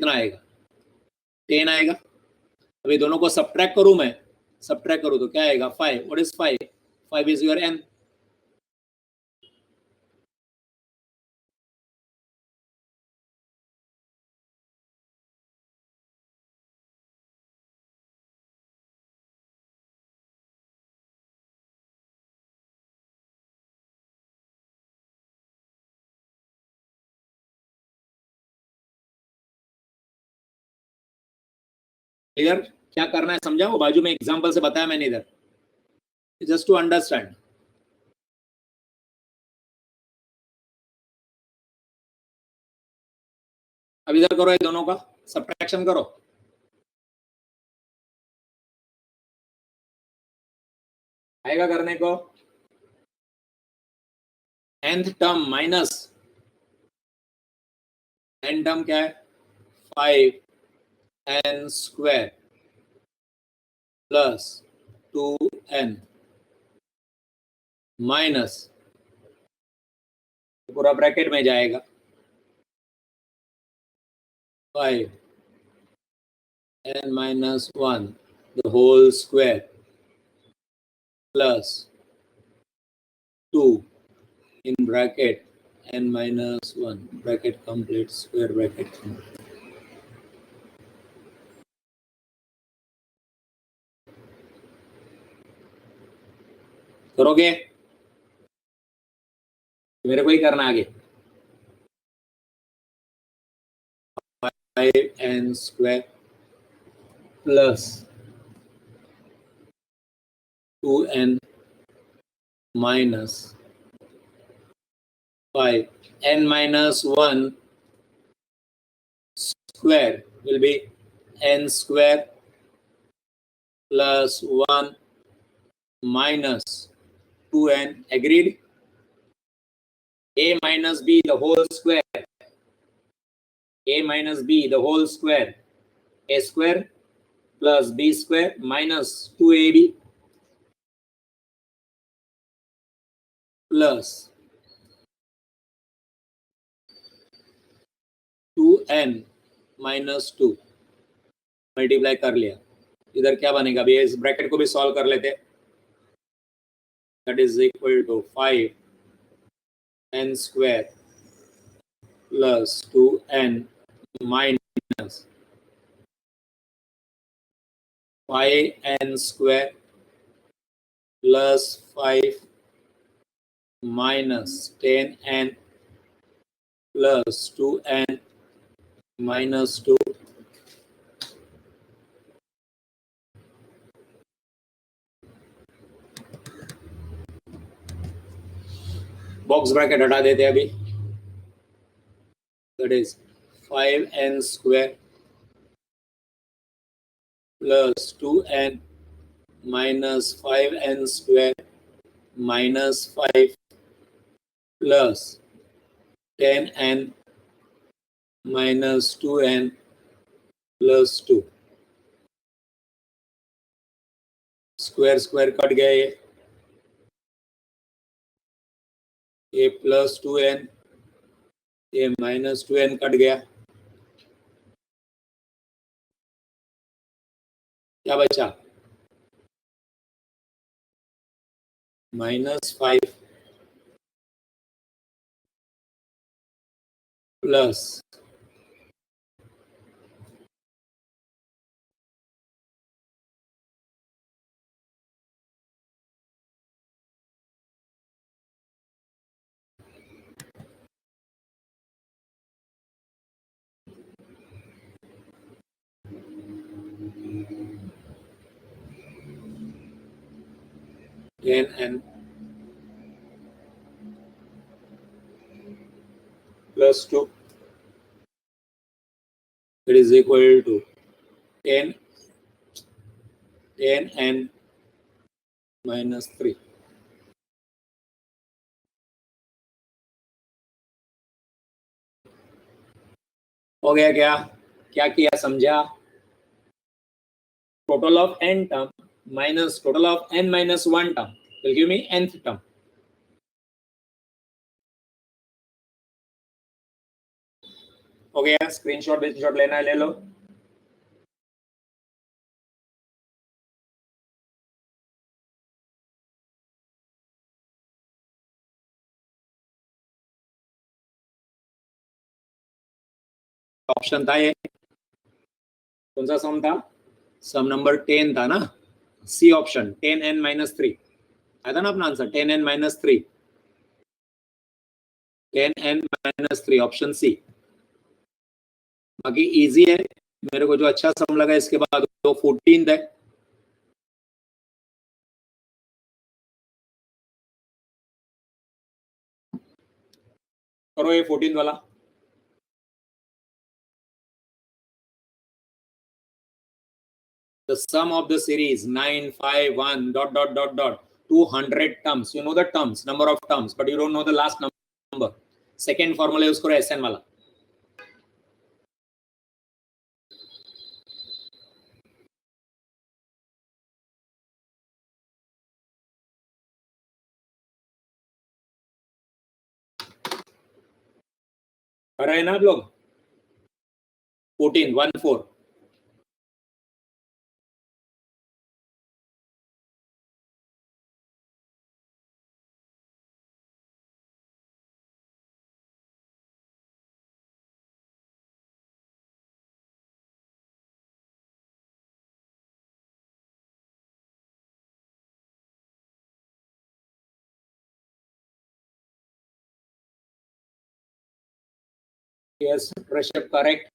कितना आएगा 10 आएगा। अभी दोनों को सब्ट्रैक्ट करूं मैं, सब्ट्रैक्ट करूं तो क्या आएगा 5। What is 5? 5 is your n। Clear? क्या करना है समझाओ, बाजू में एग्जांपल से बताया मैंने इधर, जस्ट टू अंडरस्टैंड। अब इधर करो, ये दोनों का सब्ट्रैक्शन करो। आएगा करने को nth term minus n term क्या है 5n square plus 2n minus, पूरा ब्रैकेट में जाएगा 5n minus 1 the whole square plus 2 in bracket n minus 1 bracket complete square bracket complete. करोगे? मेरे को ही करना आगे। 5n square plus 2n minus 5 n minus 1 square will be n square plus 1 minus 2n. Agreed? A minus b the whole square, a minus b the whole square, a square plus b square minus 2ab plus 2n minus 2 multiply कर लिया। इधर क्या बनेगा, अभी इस bracket को भी solve कर लेते। That is equal to 5n square plus 2n minus 5n square plus 5 minus 10n plus 2n minus 2 box bracket हटा देते हैं अभी। That is 5n square plus 2n minus 5n square minus 5 plus 10n minus 2n plus 2। Square square cut गया, ये plus 2n, ये minus 2n cut गया, क्या बचा minus 5 plus 10n plus 2, it is equal to 10n minus 3। हो गया क्या? क्या किया समझा? Total of n term minus total of n minus 1 term will give me nth term. हो गया? स्क्रीनशॉट लेना है ले लो। ऑप्शन था ये, कौन सा सम था? सम नंबर 10 था ना, सी ऑप्शन, 10n-3 आया था ना अपना answer, 10n-3, 10n-3 option C. बाकी इजी है, मेरे को जो अच्छा सम लगा इसके बाद वो 14th है। करो ये 14th वाला। The sum of the series 951 ... 200 terms. You know the terms, number of terms, but you don't know the last number. Second formula use करो SN वाला। कर रहे हैं ना आप लोग? 14 Yes, Rishabh, correct.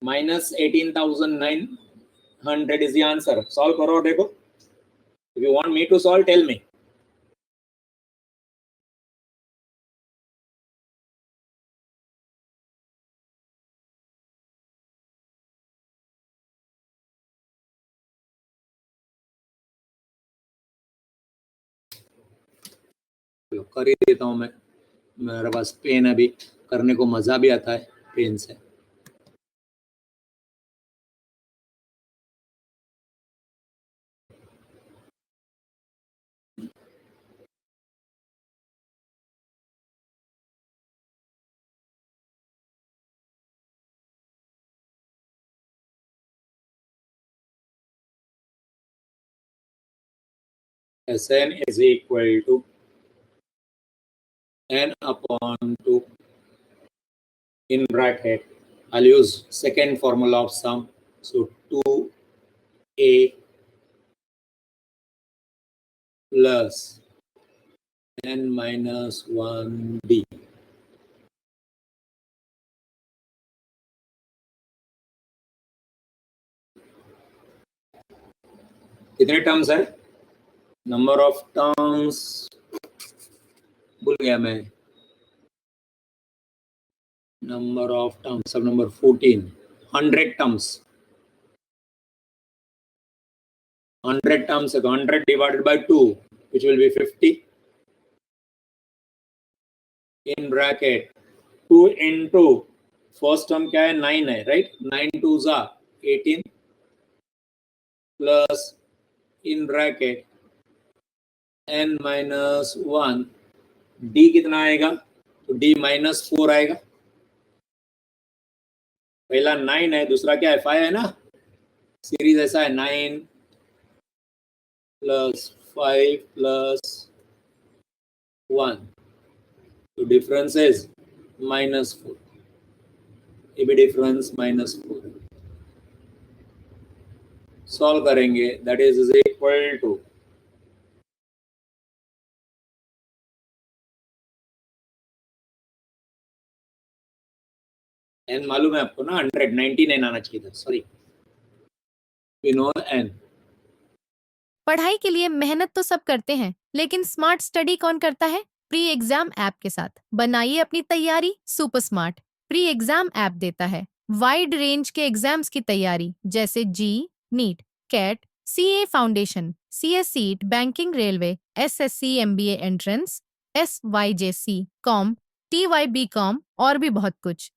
Minus 18,900 is the answer. Solve करो देखो। If you want me to solve, tell me. कर ही देता हूँ मैं, मेरे पास पेन है, अभी करने को मजा भी आता है पेन से। Sn is equal to n upon 2 in bracket. I'll use second formula of sum. So 2a plus n minus 1b. कितने टर्म्स है? नंबर ऑफ टर्म्स भूल गया मैं, नंबर ऑफ टर्म्स, सब नंबर 14, 100 टर्म्स, 100 टर्म्स है तो 100 divided by 2 which will be 50 in bracket 2 into first term क्या है? 9 है, right? 9 2s are 18 plus in bracket n minus 1, d कितना आएगा? तो d minus 4 आएगा। पहला 9 है, दूसरा क्या है? 5 है ना, सीरीज ऐसा है 9 प्लस 5 प्लस 1, तो डिफरेंस इज -4, ये भी डिफरेंस -4। सॉल्व करेंगे, that is equal to n मालूम है आपको ना, 199 आना चाहिए था, सॉरी, वी नो n। पढ़ाई के लिए मेहनत तो सब करते हैं, लेकिन स्मार्ट स्टडी कौन करता है? प्री एग्जाम ऐप के साथ बनाइए अपनी तैयारी super smart. Pre exam app देता है वाइड रेंज के एग्जाम्स की तैयारी, जैसे JEE, NEET, CAT, CA foundation, CSEET, banking, railway, SSC, MBA entrance, SYJC, com, TYB com और भी बहुत कुछ।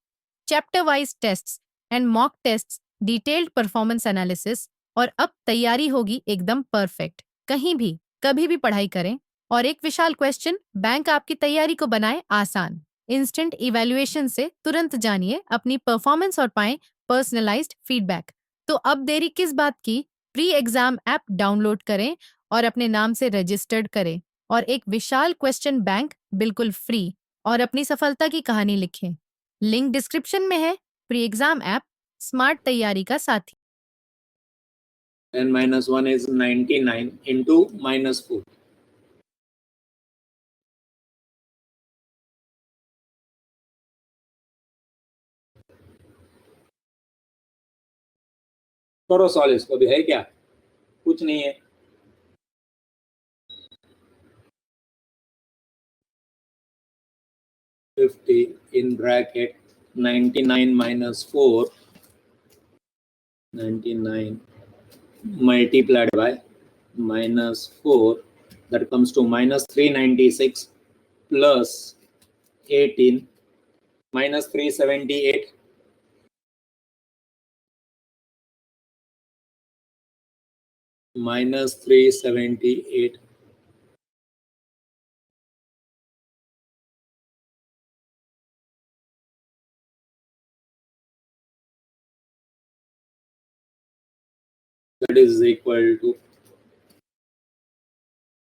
Chapter wise tests and mock tests, detailed performance analysis, और अब तैयारी होगी एकदम परफेक्ट। कहीं भी कभी भी पढ़ाई करें, और एक विशाल क्वेश्चन बैंक आपकी तैयारी को बनाए आसान। इंस्टेंट इवैल्यूएशन से तुरंत जानिए अपनी परफॉर्मेंस और पाएं पर्सनलाइज्ड फीडबैक। तो अब देरी किस बात की? प्री एग्जाम ऐप डाउनलोड करें और अपने नाम से रजिस्टर्ड करें और एक विशाल क्वेश्चन बैंक बिल्कुल फ्री और अपनी सफलता की कहानी लिखें। लिंक डिस्क्रिप्शन में है। प्री एग्जाम ऐप स्मार्ट तैयारी का साथी। n minus 1 is 99 into minus 4. करो सॉल्व इसको भी, है क्या? कुछ नहीं है। $50 in bracket 99 minus 4, 99 multiplied by minus 4, that comes to minus 396 plus 18 minus 378 minus 378 that is equal to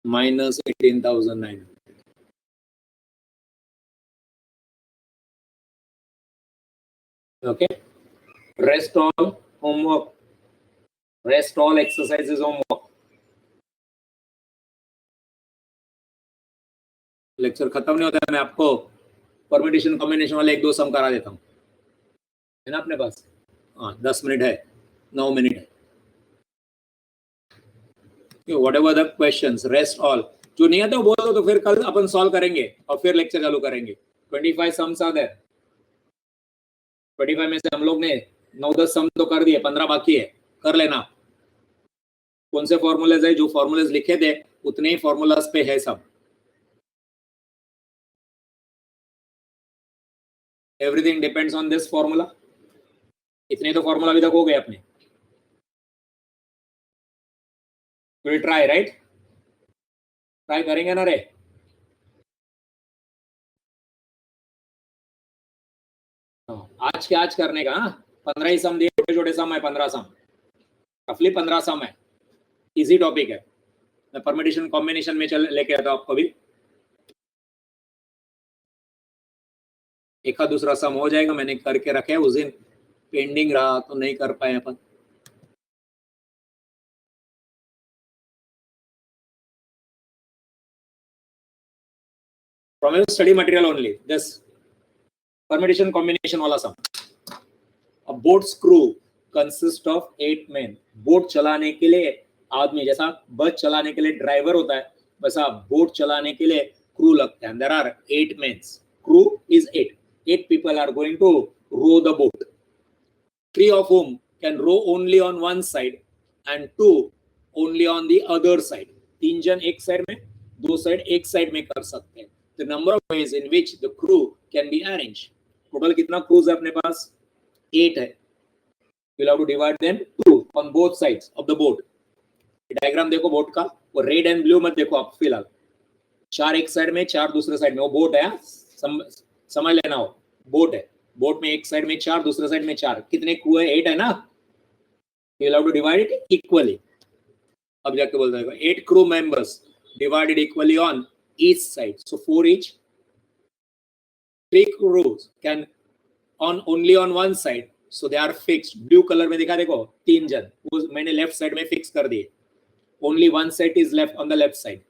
minus 18,900. Okay, rest all homework, rest all exercises homework. Lecture खत्म नहीं होता है, मैं आपको परम्यूटेशन कॉम्बिनेशन वाले 1-2 सम करा देता हूँ, है ना अपने पास? हाँ, 10 मिनट है, 9 मिनट है। Whatever the questions, rest all. जो नहीं आता वो बोल दो, तो फिर कल अपन सॉल्व करेंगे और फिर लेक्चर चालू करेंगे। 25 सम्स आर देयर। 25 में से हम लोग ने 9-10 सम तो कर दिए, 15 बाकी है, कर लेना। कौन से फॉर्मूलेज है? जो फॉर्मूलेज लिखे थे उतने ही फॉर्मूलाज पे है सब। Everything depends on this formula. इतने तो फॉर्मूला अभी तक हो गए अपने। Will try, right? ट्राई करेंगे ना रे? आज के आज करने का। 15 ही सम दिए, छोटे छोटे सम है, 15 सम, रफली 15 सम है। इजी टॉपिक है। मैं परम्यूटेशन कॉम्बिनेशन में चल लेके आता हूं आपको भी। एक आध दूसरा सम हो जाएगा, मैंने करके रखे है, उस दिन पेंडिंग रहा तो नहीं कर पाए अपन। From your study material only, this permutation combination वाला सम। A boat crew consists of 8 men. Boat चलाने के लिए आदमी, जैसा बस चलाने के लिए ड्राइवर होता है, वैसा बोट चलाने के लिए क्रू लगता है। There are 8 men. Crew is 8. 8 people are going to row the boat. 3 of whom can row only on one side and 2 only on the other side. 3 जन एक साइड में, 2 साइड एक साइड में कर सकते हैं। The number of ways in which the crew can be arranged. Total कितना cruise है अपने पास? 8 है। We'll have to divide them 2 on both sides of the boat. Diagram देखो बोट का, वो रेड एंड ब्लू मत देखो आप फिलहाल। 4 एक साइड में, 4 दूसरे साइड में, वो बोट है। समझ लेना, हो बोट है। बोट में एक साइड में 4, दूसरे साइड में 4। कितने क्रू है? 8 है ना? We'll have to divide it equally. अब जाके बोल देगा 8 crew members divided equally on each side. So 4 each. 3 crews can on only on one side. So they are fixed. Blue color में दिखा देखो, 3 जन, वो मैंने लेफ्ट साइड में फिक्स कर दिए। Only one side is left on the left side.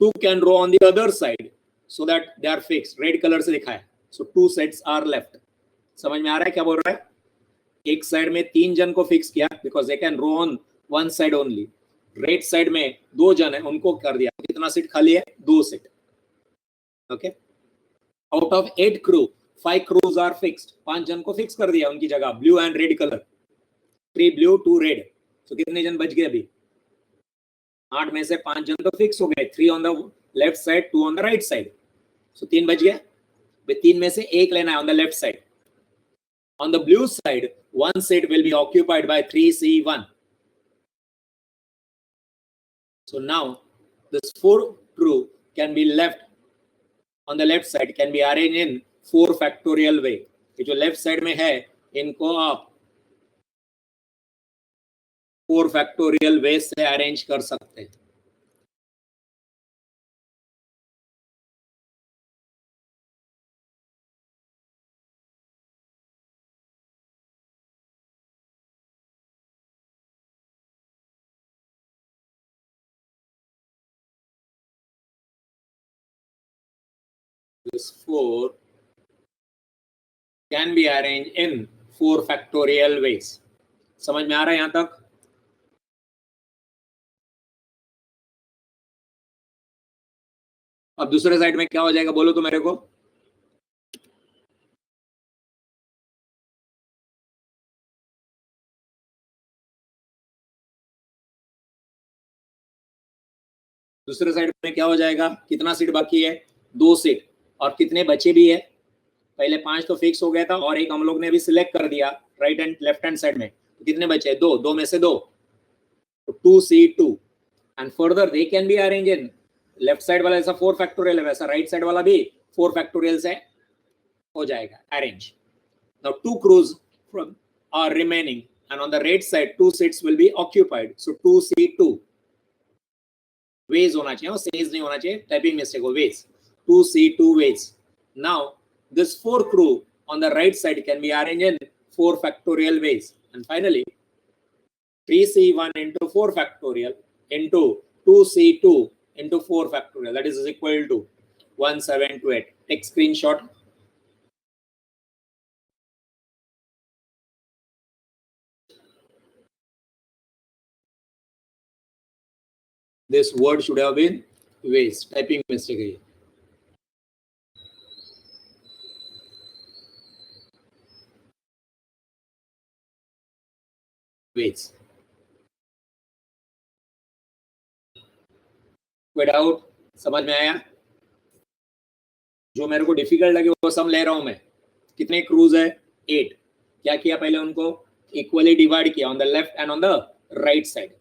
2 can row on the other side so that they are fixed. Red color से दिखा है। So 2 sets are left. समझ में आ रहा है क्या बोल रहा है? एक साइड में 3 जन को फिक्स किया because they can row on one side only. Right side में 2 जन है, उनको कर दिया। कितना सीट खाली है? 2 seat. Okay, out of 8 crew 5 crews are fixed. 5 जन को फिक्स कर दिया उनकी जगह, blue and red colour. 3 blue 2 red. तो कितने जन बच गए अभी? 8 में से 5 जन तो फिक्स हो गए। 3 on the left side, 2 on the right side. So 3 बच गए। 3 में से एक लेना है on the left side. On the blue side, one seat will be occupied by 3C1. So now this 4 crew can be left on the left side can be arranged in 4 factorial way. ये जो left side में है इनको आप 4 factorial ways से arrange कर सकते हैं. This 4 can be arranged in 4 factorial ways. समझ में आ रहा है यहां तक? अब दूसरे साइड में क्या हो जाएगा बोलो तो मेरे को. दूसरे साइड में क्या हो जाएगा? कितना सीट बाकी है? 2 सीट. और कितने बचे भी है? पहले 5 तो फिक्स हो गया था और एक हम लोग ने भी सिलेक्ट कर दिया right and left hand side में. तो कितने बचे? 2. 2 में से 2 तो 2C2 and further they can be arrange in left side वाला ऐसा 4 फैक्टोरियल है वैसा राइट साइड वाला भी 4 फैक्टोरियल से हो जाएगा arrange. Now 2 crews from are remaining and on the right side 2 seats will be occupied. So 2C2 ways होना चाहिए और says नहीं होना चाहिए, टाइपिंग मिस्टेक हो. ways 2C2 ways. Now this 4 crew on the right side can be arranged in 4 factorial ways. And finally 3C1 into 4 factorial into 2C2 into 4 factorial, that is equal to 1728. Take screenshot. This word should have been ways, typing mistake है. Ways. कोई doubt? समझ में आया? जो मेरे को difficult लगे वो सम ले रहा हूं मैं. कितने क्रूज है? 8. क्या किया पहले? उनको इक्वली डिवाइड किया on the left and on the right side.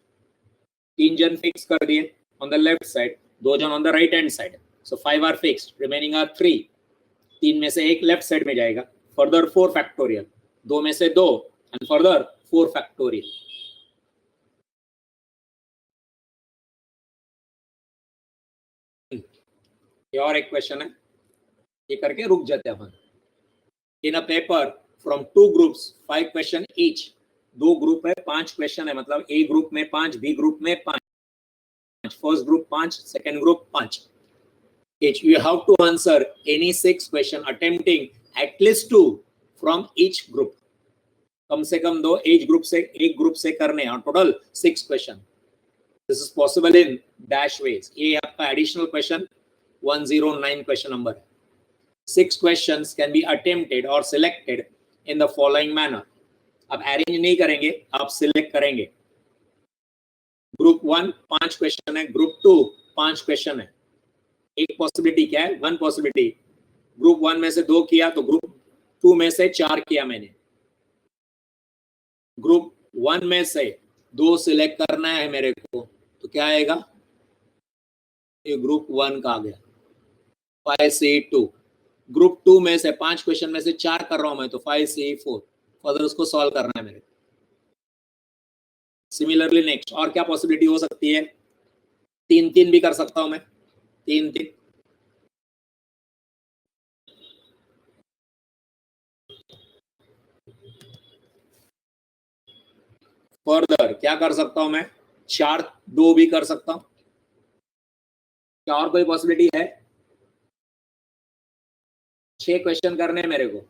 3 जन फिक्स कर दिए ऑन द लेफ्ट साइड, 2 जन on the right hand side. So 5 are fixed, remaining are 3. 3 में से 1 लेफ्ट साइड में जाएगा. फर्दर 4 फैक्टोरियल, 2 में से 2 एंड फर्दर 4 फैक्टोरियल. ये और एक क्वेश्चन है, ये करके रुक जाते हैं अपन. In a paper from 2 groups 5 question each. 2 group है, 5 क्वेश्चन है. मतलब ए ग्रुप में 5, बी ग्रुप में 5, first group 5, second group 5. each you have to answer any 6 question attempting at least 2 from each group. कम से कम 2 एज ग्रुप से, एक group से करने हैं. Total 6 question. This is possible in dash ways. ये आपका एडिशनल क्वेश्चन 109 क्वेश्चन नंबर है. 6 questions can be attempted और selected in the following manner. आप अरेंज नहीं करेंगे, आप सिलेक्ट करेंगे. ग्रुप 1 5 क्वेश्चन है, ग्रुप 2 5 क्वेश्चन है. एक पॉसिबिलिटी क्या है? 1 पॉसिबिलिटी. ग्रुप 1 में से 2 किया तो ग्रुप 2 में से 4 किया मैंने. ग्रुप 1 में से 2 सिलेक्ट करना है मेरे को, तो क्या आएगा? ये ग्रुप 1 का आ गया 5C2. ग्रुप 2 में से 5 क्वेश्चन में से 4 कर रहा हूं मैं, तो 5C4. फर्दर उसको सॉल्व करना है मेरे को. सिमिलरली नेक्स्ट और क्या पॉसिबिलिटी हो सकती है? 3-3 भी कर सकता हूं मैं. 3-3. फर्दर क्या कर सकता हूं मैं? 4-2 भी कर सकता हूं. क्या और कोई पॉसिबिलिटी है? 6 क्वेश्चन करने हैं मेरे को.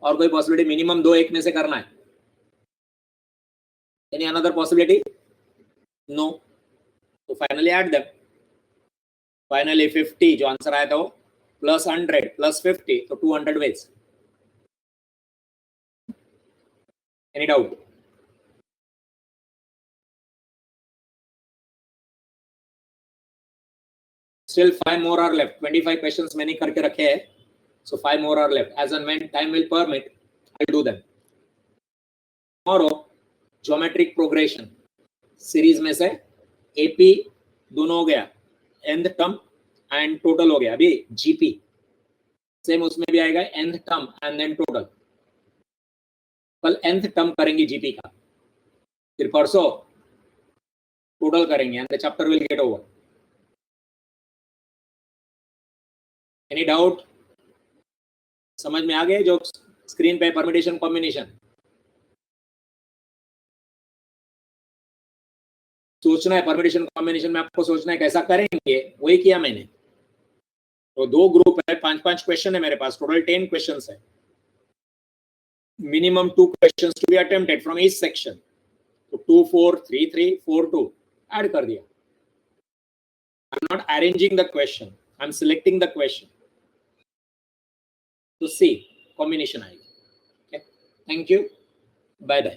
और कोई पॉसिबिलिटी? मिनिमम 2 एक में से करना है. Any another possibility? नो. तो फाइनली ऐड देम. फाइनली 50 जो आंसर आया था वो प्लस 100 प्लस 50 तो 200 ways. Any doubt? Still 5 more are left. 25 questions मैंने करके रखे हैं. So 5 more are left. As and when time will permit, I'll do them. Tomorrow, geometric progression series में से AP दोनों हो गया, nth term and total हो गया. अभी GP सेम उसमें भी आएगा nth term and then total. कल nth टर्म करेंगे जीपी का, फिर परसों टोटल करेंगे and the chapter will get over. Any doubt? समझ में आ गए जो स्क्रीन पे परम्यूटेशन कॉम्बिनेशन? सोचना है परम्यूटेशन कॉम्बिनेशन में, आपको सोचना है कैसा करेंगे, वही किया मैंने। तो 2 ग्रुप है, 5-5 क्वेश्चन है मेरे पास, टोटल 10 क्वेश्चंस है। Minimum 2 questions to be attempted from each section. तो 2 4 3 3 4 2 ऐड कर दिया। I am not arranging the question, I am selecting the question to see combination आएगा। Okay, thank you, bye bye।